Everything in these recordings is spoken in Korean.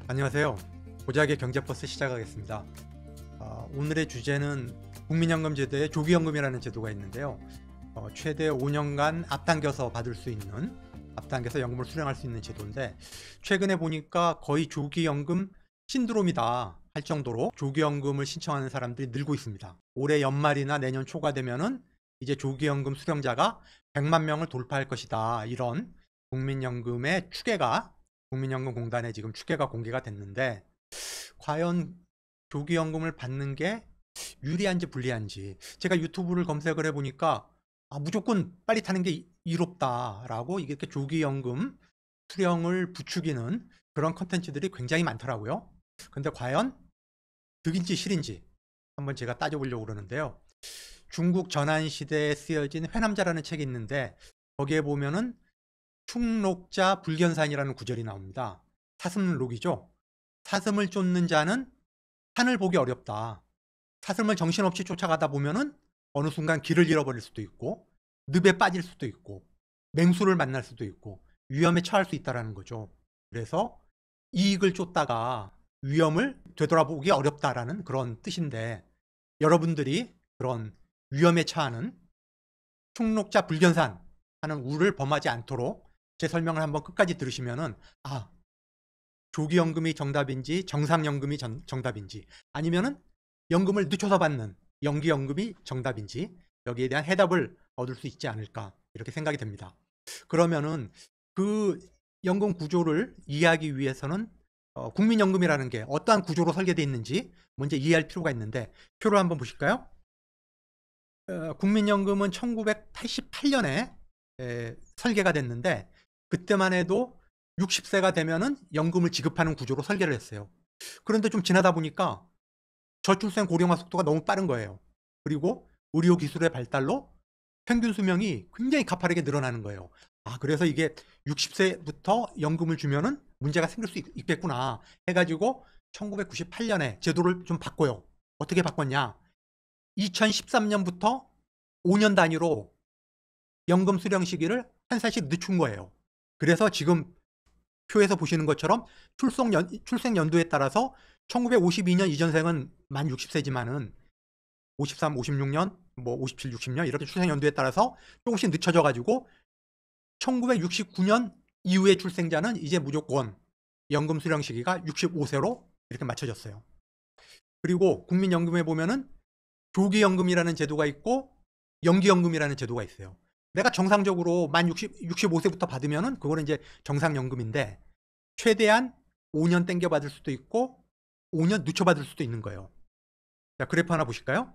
안녕하세요. 고작의 경제버스 시작하겠습니다. 오늘의 주제는 국민연금 제도에 조기연금이라는 제도가 있는데요. 최대 5년간 앞당겨서 받을 수 있는, 앞당겨서 연금을 수령할 수 있는 제도인데, 최근에 보니까 거의 조기연금 신드롬이다 할 정도로 조기연금을 신청하는 사람들이 늘고 있습니다. 올해 연말이나 내년 초가 되면은 이제 조기연금 수령자가 100만 명을 돌파할 것이다, 이런 국민연금의 추계가, 국민연금공단에 지금 추계가 공개가 됐는데, 과연 조기연금을 받는 게 유리한지 불리한지, 제가 유튜브를 검색을 해보니까 무조건 빨리 타는 게 이롭다라고 이렇게 조기연금 수령을 부추기는 그런 컨텐츠들이 굉장히 많더라고요. 근데 과연 득인지 실인지 한번 제가 따져보려고 그러는데요. 중국 전환시대에 쓰여진 회남자라는 책이 있는데, 거기에 보면은 충록자 불견산이라는 구절이 나옵니다. 사슴록이죠. 사슴을 쫓는 자는 산을 보기 어렵다. 사슴을 정신없이 쫓아가다 보면은 어느 순간 길을 잃어버릴 수도 있고, 늪에 빠질 수도 있고, 맹수를 만날 수도 있고, 위험에 처할 수 있다는 거죠. 그래서 이익을 쫓다가 위험을 되돌아보기 어렵다라는 그런 뜻인데, 여러분들이 그런 위험에 처하는 충록자 불견산 하는 우를 범하지 않도록 제 설명을 한번 끝까지 들으시면은, 조기연금이 정답인지 정상연금이 정답인지, 아니면은 연금을 늦춰서 받는 연기연금이 정답인지, 여기에 대한 해답을 얻을 수 있지 않을까, 이렇게 생각이 됩니다. 그러면은 그 연금 구조를 이해하기 위해서는 국민연금이라는 게 어떠한 구조로 설계되어 있는지 먼저 이해할 필요가 있는데, 표를 한번 보실까요? 국민연금은 1988년에 설계가 됐는데, 그때만 해도 60세가 되면은 연금을 지급하는 구조로 설계를 했어요. 그런데 좀 지나다 보니까 저출생 고령화 속도가 너무 빠른 거예요. 그리고 의료 기술의 발달로 평균 수명이 굉장히 가파르게 늘어나는 거예요. 그래서 이게 60세부터 연금을 주면은 문제가 생길 수 있겠구나 해가지고 1998년에 제도를 좀 바꿔요. 어떻게 바꿨냐? 2013년부터 5년 단위로 연금 수령 시기를 한 살씩 늦춘 거예요. 그래서 지금 표에서 보시는 것처럼 출생 연도에 따라서 1952년 이전생은 만 60세지만은 53, 56년, 뭐 57, 60년 이렇게 출생 연도에 따라서 조금씩 늦춰져 가지고 1969년 이후의 출생자는 이제 무조건 연금 수령 시기가 65세로 이렇게 맞춰졌어요. 그리고 국민연금에 보면은 조기연금이라는 제도가 있고 연기연금이라는 제도가 있어요. 내가 정상적으로 만 65세부터 받으면은 그거는 이제 정상연금인데, 최대한 5년 땡겨 받을 수도 있고 5년 늦춰 받을 수도 있는 거예요. 자, 그래프 하나 보실까요?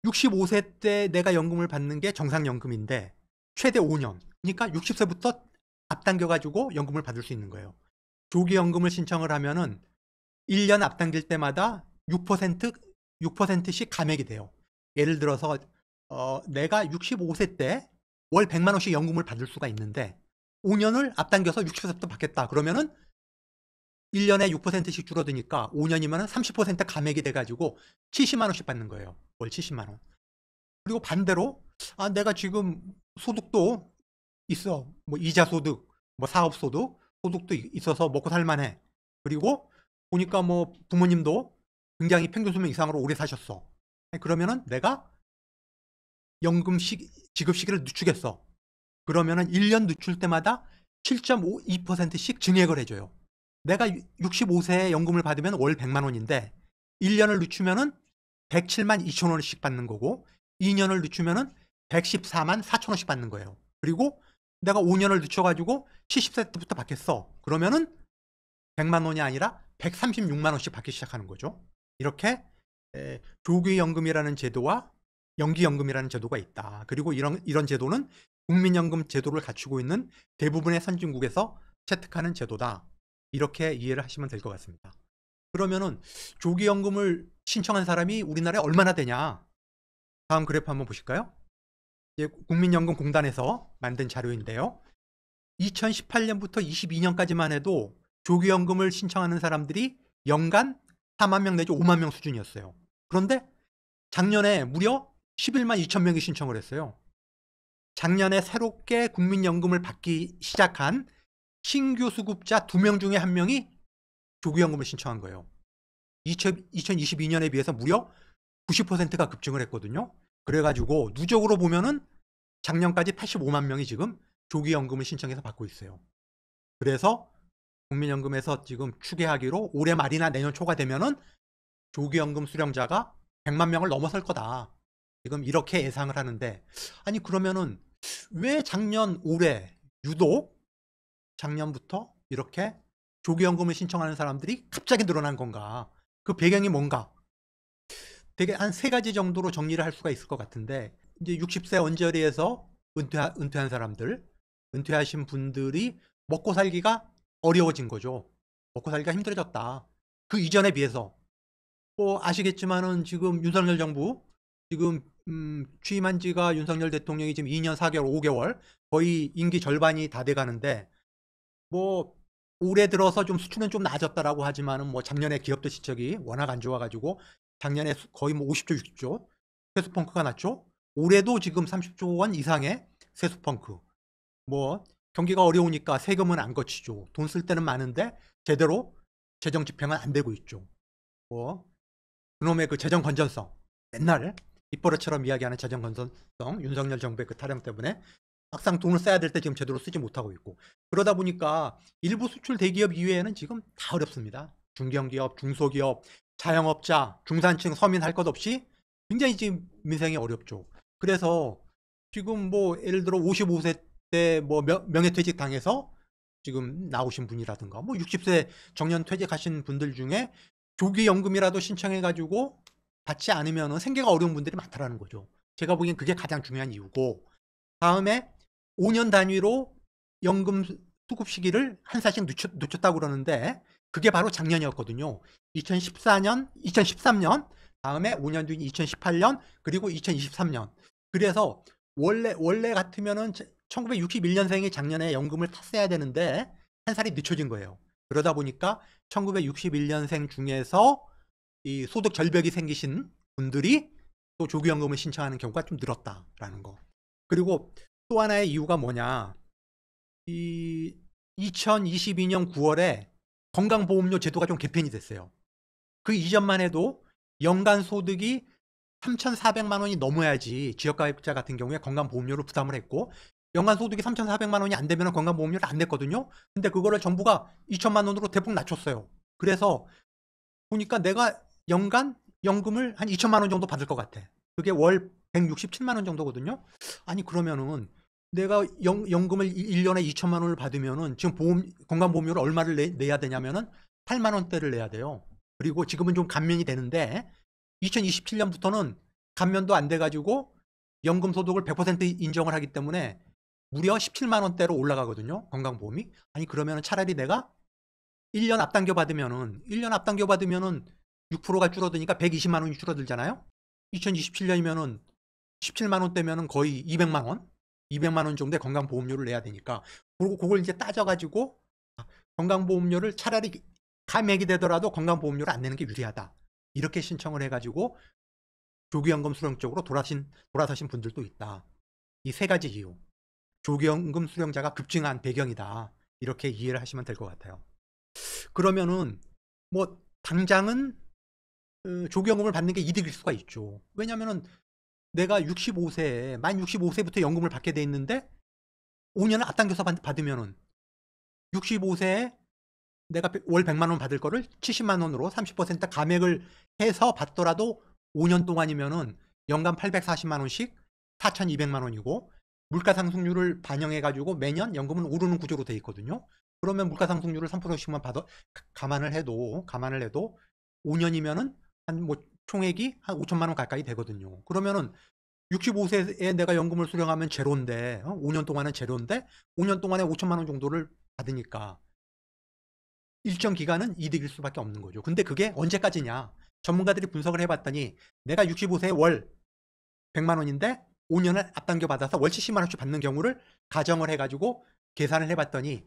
65세 때 내가 연금을 받는 게 정상연금인데 최대 5년, 그러니까 60세부터 앞당겨 가지고 연금을 받을 수 있는 거예요. 조기연금을 신청을 하면은 1년 앞당길 때마다 6%씩 감액이 돼요. 예를 들어서 내가 65세 때 월 100만 원씩 연금을 받을 수가 있는데 5년을 앞당겨서 60세부터 받겠다 그러면은 1년에 6%씩 줄어드니까 5년이면 30% 감액이 돼가지고 70만 원씩 받는 거예요. 월 70만 원. 그리고 반대로 내가 지금 소득도 있어. 뭐 이자 소득, 뭐 사업 소득, 소득도 있어서 먹고 살만해. 그리고 보니까 뭐 부모님도 굉장히 평균 수명 이상으로 오래 사셨어. 그러면은 내가 연금 지급 시기를 늦추겠어. 그러면은 1년 늦출 때마다 7.52%씩 증액을 해줘요. 내가 65세에 연금을 받으면 월 100만 원인데 1년을 늦추면은 107만 2천 원씩 받는 거고, 2년을 늦추면은 114만 4천 원씩 받는 거예요. 그리고 내가 5년을 늦춰가지고 70세 때부터 받겠어. 그러면은 100만 원이 아니라 136만 원씩 받기 시작하는 거죠. 이렇게 조기연금이라는 제도와 연기연금이라는 제도가 있다. 그리고 이런 제도는 국민연금 제도를 갖추고 있는 대부분의 선진국에서 채택하는 제도다. 이렇게 이해를 하시면 될 것 같습니다. 그러면은 조기연금을 신청한 사람이 우리나라에 얼마나 되냐? 다음 그래프 한번 보실까요? 국민연금공단에서 만든 자료인데요. 2018년부터 22년까지만 해도 조기연금을 신청하는 사람들이 연간 4만 명 내지 5만 명 수준이었어요. 그런데 작년에 무려 11만 2천 명이 신청을 했어요. 작년에 새롭게 국민연금을 받기 시작한 신규 수급자 2명 중에 1명이 조기연금을 신청한 거예요. 2022년에 비해서 무려 90%가 급증을 했거든요. 그래가지고 누적으로 보면은 작년까지 85만 명이 지금 조기연금을 신청해서 받고 있어요. 그래서 국민연금에서 지금 추계하기로 올해 말이나 내년 초가 되면은 조기연금 수령자가 100만 명을 넘어설 거다. 지금 이렇게 예상을 하는데, 아니 그러면은 왜 작년 올해 유독 작년부터 이렇게 조기연금을 신청하는 사람들이 갑자기 늘어난 건가? 그 배경이 뭔가? 되게 한 3가지 정도로 정리를 할 수가 있을 것 같은데, 이제 60세 언저리에서 은퇴한 사람들, 은퇴하신 분들이 먹고 살기가 어려워진 거죠. 먹고 살기가 힘들어졌다. 그 이전에 비해서. 뭐 아시겠지만은 지금 윤석열 정부 지금 취임한 지가 윤석열 대통령이 지금 2년 4개월, 5개월 거의 임기 절반이 다 돼 가는데, 뭐 올해 들어서 좀 수출은 좀 나아졌다라고 하지만은 뭐 작년에 기업들 실적이 워낙 안 좋아가지고 작년에 거의 뭐 50조, 60조 세수펑크가 났죠. 올해도 지금 30조 원 이상의 세수펑크. 뭐 경기가 어려우니까 세금은 안 거치죠. 돈 쓸 때는 많은데 제대로 재정 집행은 안 되고 있죠. 뭐 그놈의 그 재정 건전성, 맨날 입버릇처럼 이야기하는 재정 건전성, 윤석열 정부의 그 타령 때문에 막상 돈을 써야 될 때 지금 제대로 쓰지 못하고 있고, 그러다 보니까 일부 수출 대기업 이외에는 지금 다 어렵습니다. 중견기업, 중소기업, 자영업자, 중산층, 서민 할 것 없이 굉장히 지금 민생이 어렵죠. 그래서 지금 뭐 예를 들어 55세 때 뭐 명예퇴직 당해서 지금 나오신 분이라든가 뭐 60세 정년 퇴직하신 분들 중에 조기연금이라도 신청해가지고 받지 않으면 생계가 어려운 분들이 많다라는 거죠. 제가 보기엔 그게 가장 중요한 이유고, 다음에 5년 단위로 연금 수급 시기를 한 살씩 늦췄다고 그러는데 그게 바로 작년이었거든요. 2014년, 2013년, 다음에 5년 뒤인 2018년, 그리고 2023년. 그래서 원래 같으면은 1961년생이 작년에 연금을 탔어야 되는데 한 살이 늦춰진 거예요. 그러다 보니까 1961년생 중에서 이 소득 절벽이 생기신 분들이 또 조기연금을 신청하는 경우가 좀 늘었다라는 거. 그리고 또 하나의 이유가 뭐냐, 이 2022년 9월에 건강보험료 제도가 좀 개편이 됐어요. 그 이전만 해도 연간 소득이 3,400만 원이 넘어야지 지역가입자 같은 경우에 건강보험료를 부담을 했고, 연간 소득이 3,400만 원이 안 되면 건강보험료를 안 냈거든요. 근데 그거를 정부가 2천만 원으로 대폭 낮췄어요. 그래서 보니까 내가 연간 연금을 한 2천만 원 정도 받을 것 같아. 그게 월 167만 원 정도거든요. 아니 그러면은 내가 연금을 1년에 2천만 원을 받으면은 지금 건강보험료를 얼마를 내야 되냐면은 8만 원대를 내야 돼요. 그리고 지금은 좀 감면이 되는데 2027년부터는 감면도 안 돼가지고 연금 소득을 100% 인정을 하기 때문에 무려 17만 원대로 올라가거든요. 건강보험이. 아니 그러면은 차라리 내가 1년 앞당겨 받으면은 6%가 줄어드니까 120만 원이 줄어들잖아요. 2027년이면은 17만 원대면은 거의 200만 원 정도의 건강보험료를 내야 되니까, 그리고 그걸 이제 따져가지고 건강보험료를 차라리 감액이 되더라도 건강보험료를 안 내는 게 유리하다. 이렇게 신청을 해가지고 조기연금 수령 쪽으로 돌아서신 분들도 있다. 이 3가지 이유. 조기연금 수령자가 급증한 배경이다. 이렇게 이해를 하시면 될 것 같아요. 그러면은 뭐 당장은 조기연금을 받는 게 이득일 수가 있죠. 왜냐면은 내가 만 65세부터 연금을 받게 돼 있는데 5년을 앞당겨서 받으면은 65세에 내가 월 100만 원 받을 거를 70만 원으로 30% 감액을 해서 받더라도 5년 동안이면은 연간 840만 원씩 4,200만 원이고, 물가 상승률을 반영해 가지고 매년 연금은 오르는 구조로 돼 있거든요. 그러면 물가 상승률을 3%씩만 감안을 해도 5년이면은 한 뭐 총액이 한 5천만 원 가까이 되거든요. 그러면은 65세에 내가 연금을 수령하면 제로인데 5년 동안은 제로인데 5년 동안에 5천만 원 정도를 받으니까 일정 기간은 이득일 수밖에 없는 거죠. 근데 그게 언제까지냐? 전문가들이 분석을 해봤더니 내가 65세에 월 100만 원인데 5년을 앞당겨 받아서 월 70만 원씩 받는 경우를 가정을 해가지고 계산을 해봤더니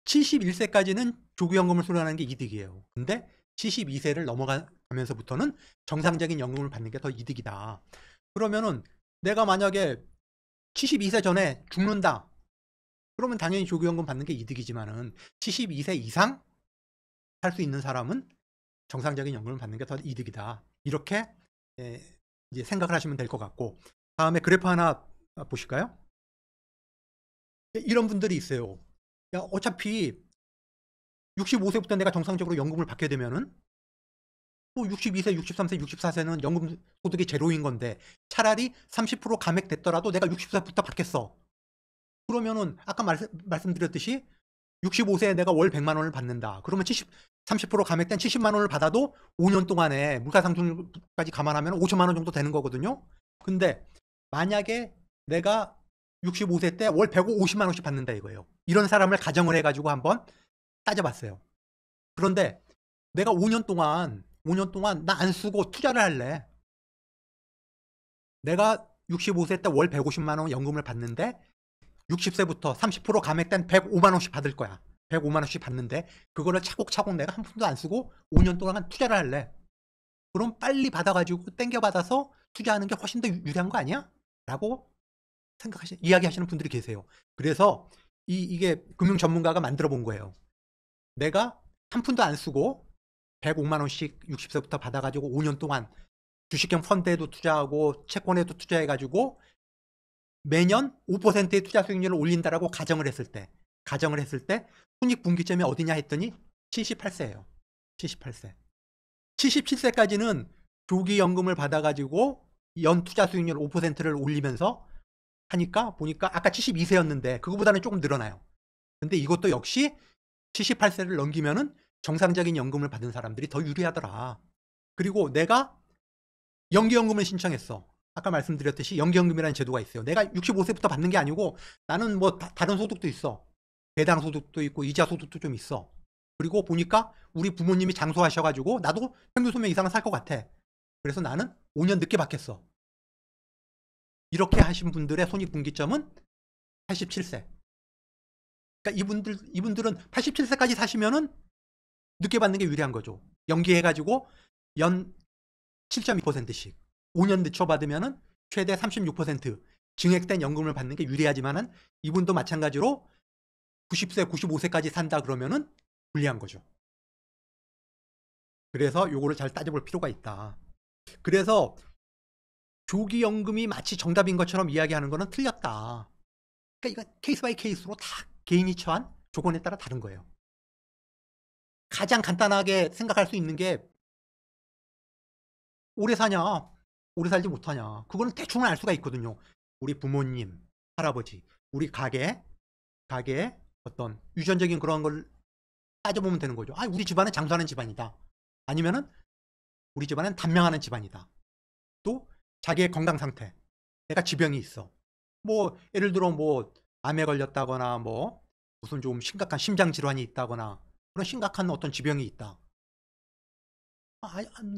71세까지는 조기연금을 수령하는 게 이득이에요. 근데 72세를 넘어가면서부터는 정상적인 연금을 받는 게 더 이득이다. 그러면은 내가 만약에 72세 전에 죽는다. 그러면 당연히 조기연금 받는 게 이득이지만은 72세 이상 살 수 있는 사람은 정상적인 연금을 받는 게 더 이득이다. 이렇게 이제 생각을 하시면 될 것 같고, 다음에 그래프 하나 보실까요? 이런 분들이 있어요. 야, 어차피 65세부터 내가 정상적으로 연금을 받게 되면은 뭐 62세, 63세, 64세는 연금 소득이 제로인 건데 차라리 30% 감액됐더라도 내가 60세부터 받겠어. 그러면은 아까 말씀드렸듯이 65세에 내가 월 100만 원을 받는다. 그러면 30% 감액된 70만 원을 받아도 5년 동안에 물가상승률까지 감안하면 5천만 원 정도 되는 거거든요. 근데 만약에 내가 65세 때 월 150만 원씩 받는다 이거예요. 이런 사람을 가정을 해가지고 한번 따져봤어요. 그런데 내가 5년 동안 나 안 쓰고 투자를 할래. 내가 65세 때 월 150만 원 연금을 받는데 60세부터 30% 감액된 105만 원씩 받을 거야. 105만 원씩 받는데 그거를 차곡차곡 내가 한 푼도 안 쓰고 5년 동안 투자를 할래. 그럼 빨리 받아가지고 땡겨 받아서 투자하는 게 훨씬 더 유리한 거 아니야? 라고 이야기하시는 분들이 계세요. 그래서 이게 금융 전문가가 만들어 본 거예요. 내가 한 푼도 안 쓰고 105만 원씩 60세부터 받아가지고 5년 동안 주식형 펀드에도 투자하고 채권에도 투자해가지고 매년 5%의 투자 수익률을 올린다라고 가정을 했을 때 손익분기점이 어디냐 했더니 78세예요. 78세. 77세까지는 조기연금을 받아가지고 연 투자 수익률 5%를 올리면서 하니까 보니까 아까 72세였는데 그거보다는 조금 늘어나요. 근데 이것도 역시 78세를 넘기면은 정상적인 연금을 받은 사람들이 더 유리하더라. 그리고 내가 연기연금을 신청했어. 아까 말씀드렸듯이 연기연금이라는 제도가 있어요. 내가 65세부터 받는 게 아니고 나는 뭐 다른 소득도 있어. 배당 소득도 있고 이자 소득도 좀 있어. 그리고 보니까 우리 부모님이 장수하셔가지고 나도 평균 수명 이상은 살 것 같아. 그래서 나는 5년 늦게 받겠어. 이렇게 하신 분들의 손익분기점은 87세. 그러니까 이분들은 87세까지 사시면은 늦게 받는 게 유리한 거죠. 연기해가지고 연 7.2%씩 5년 늦춰 받으면은 최대 36% 증액된 연금을 받는 게 유리하지만은 이분도 마찬가지로 90세, 95세까지 산다 그러면은 불리한 거죠. 그래서 요거를 잘 따져볼 필요가 있다. 그래서 조기연금이 마치 정답인 것처럼 이야기하는 거는 틀렸다. 그러니까 이건 케이스 바이 케이스로 다 개인이 처한 조건에 따라 다른 거예요. 가장 간단하게 생각할 수 있는 게 오래 사냐, 오래 살지 못하냐. 그거는 대충은 알 수가 있거든요. 우리 부모님, 할아버지, 우리 가게 어떤 유전적인 그런 걸 따져보면 되는 거죠. 아, 우리 집안은 장수하는 집안이다. 아니면은 우리 집안은 단명하는 집안이다. 또 자기의 건강 상태, 내가 지병이 있어. 뭐 예를 들어 뭐 암에 걸렸다거나 뭐 무슨 좀 심각한 심장 질환이 있다거나 그런 심각한 어떤 지병이 있다.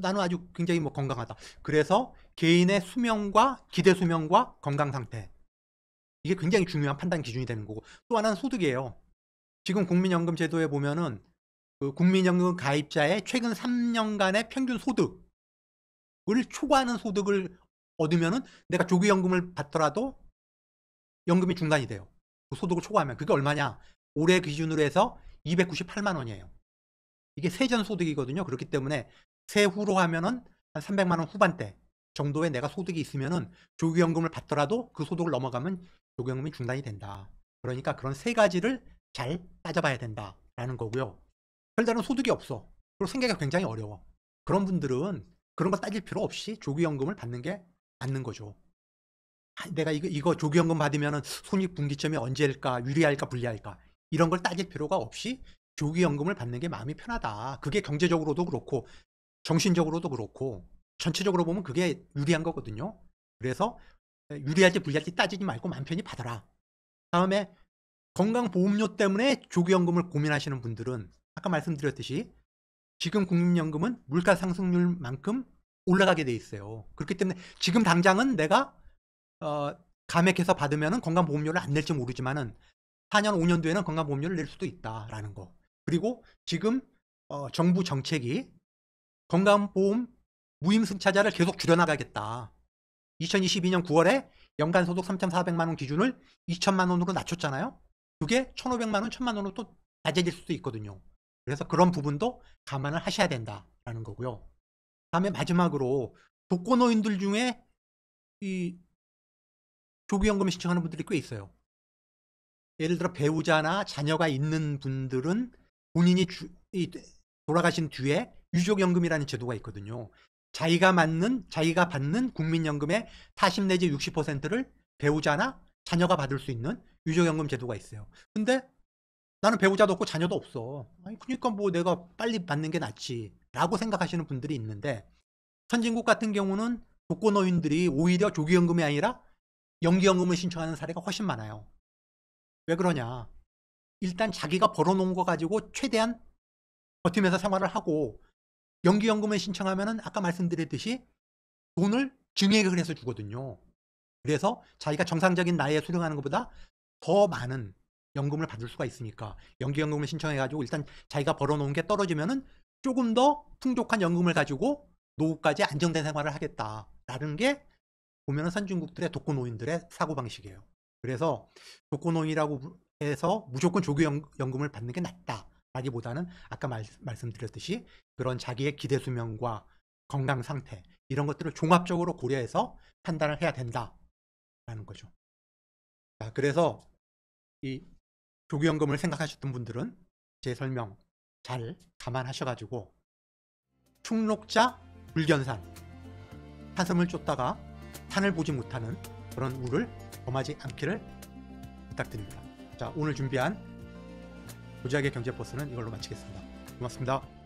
나는 아주 굉장히 뭐 건강하다. 그래서 개인의 수명과 기대 수명과 건강 상태, 이게 굉장히 중요한 판단 기준이 되는 거고, 또 하나는 소득이에요. 지금 국민연금 제도에 보면은 그 국민연금 가입자의 최근 3년간의 평균 소득을 초과하는 소득을 얻으면은 내가 조기연금을 받더라도 연금이 중단이 돼요. 그 소득을 초과하면. 그게 얼마냐? 올해 기준으로 해서 298만 원이에요. 이게 세전 소득이거든요. 그렇기 때문에 세후로 하면은 한 300만 원 후반대 정도의 내가 소득이 있으면은 조기연금을 받더라도 그 소득을 넘어가면 조기연금이 중단이 된다. 그러니까 그런 세 가지를 잘 따져봐야 된다라는 거고요. 별다른 소득이 없어. 그리고 생계가 굉장히 어려워. 그런 분들은 그런 거 따질 필요 없이 조기연금을 받는 게 맞는 거죠. 내가 이거 조기연금 받으면은 손익분기점이 언제일까, 유리할까, 불리할까 이런 걸 따질 필요가 없이 조기연금을 받는 게 마음이 편하다. 그게 경제적으로도 그렇고 정신적으로도 그렇고 전체적으로 보면 그게 유리한 거거든요. 그래서 유리할지 불리할지 따지지 말고 마음 편히 받아라. 다음에 건강보험료 때문에 조기연금을 고민하시는 분들은 아까 말씀드렸듯이 지금 국민연금은 물가 상승률만큼 올라가게 돼 있어요. 그렇기 때문에 지금 당장은 내가 감액해서 받으면 건강보험료를 안 낼지 모르지만은 4년, 5년 뒤에는 건강보험료를 낼 수도 있다라는 거. 그리고 지금 정부 정책이 건강보험 무임승차자를 계속 줄여나가겠다. 2022년 9월에 연간소득 3,400만 원 기준을 2천만 원으로 낮췄잖아요. 그게 1,500만 원, 1,000만 원으로 또 낮아질 수도 있거든요. 그래서 그런 부분도 감안을 하셔야 된다라는 거고요. 다음에 마지막으로 독거노인들 중에 이 조기연금을 신청하는 분들이 꽤 있어요. 예를 들어 배우자나 자녀가 있는 분들은 본인이 돌아가신 뒤에 유족연금이라는 제도가 있거든요. 자기가 받는 국민연금의 40 내지 60%를 배우자나 자녀가 받을 수 있는 유족연금 제도가 있어요. 근데 나는 배우자도 없고 자녀도 없어. 아니, 그러니까 뭐 내가 빨리 받는 게 낫지 라고 생각하시는 분들이 있는데, 선진국 같은 경우는 독거노인들이 오히려 조기연금이 아니라 연기연금을 신청하는 사례가 훨씬 많아요. 왜 그러냐? 일단 자기가 벌어놓은 거 가지고 최대한 버티면서 생활을 하고, 연기연금을 신청하면은 아까 말씀드렸듯이 돈을 증액을 해서 주거든요. 그래서 자기가 정상적인 나이에 수령하는 것보다 더 많은 연금을 받을 수가 있으니까 연기연금을 신청해가지고 일단 자기가 벌어놓은 게 떨어지면은 조금 더 풍족한 연금을 가지고 노후까지 안정된 생활을 하겠다라는 게 보면은 선진국들의 독거노인들의 사고방식이에요. 그래서 독거노인이라고 해서 무조건 조기연금을 받는 게 낫다라기보다는 아까 말씀드렸듯이 그런 자기의 기대수명과 건강 상태 이런 것들을 종합적으로 고려해서 판단을 해야 된다라는 거죠. 자, 그래서 이 조기연금을 생각하셨던 분들은 제 설명 잘 감안하셔가지고 충록자 불견산, 사슴을 쫓다가 산을 보지 못하는 그런 우를 범하지 않기를 부탁드립니다. 자, 오늘 준비한 고지학의 경제버스는 이걸로 마치겠습니다. 고맙습니다.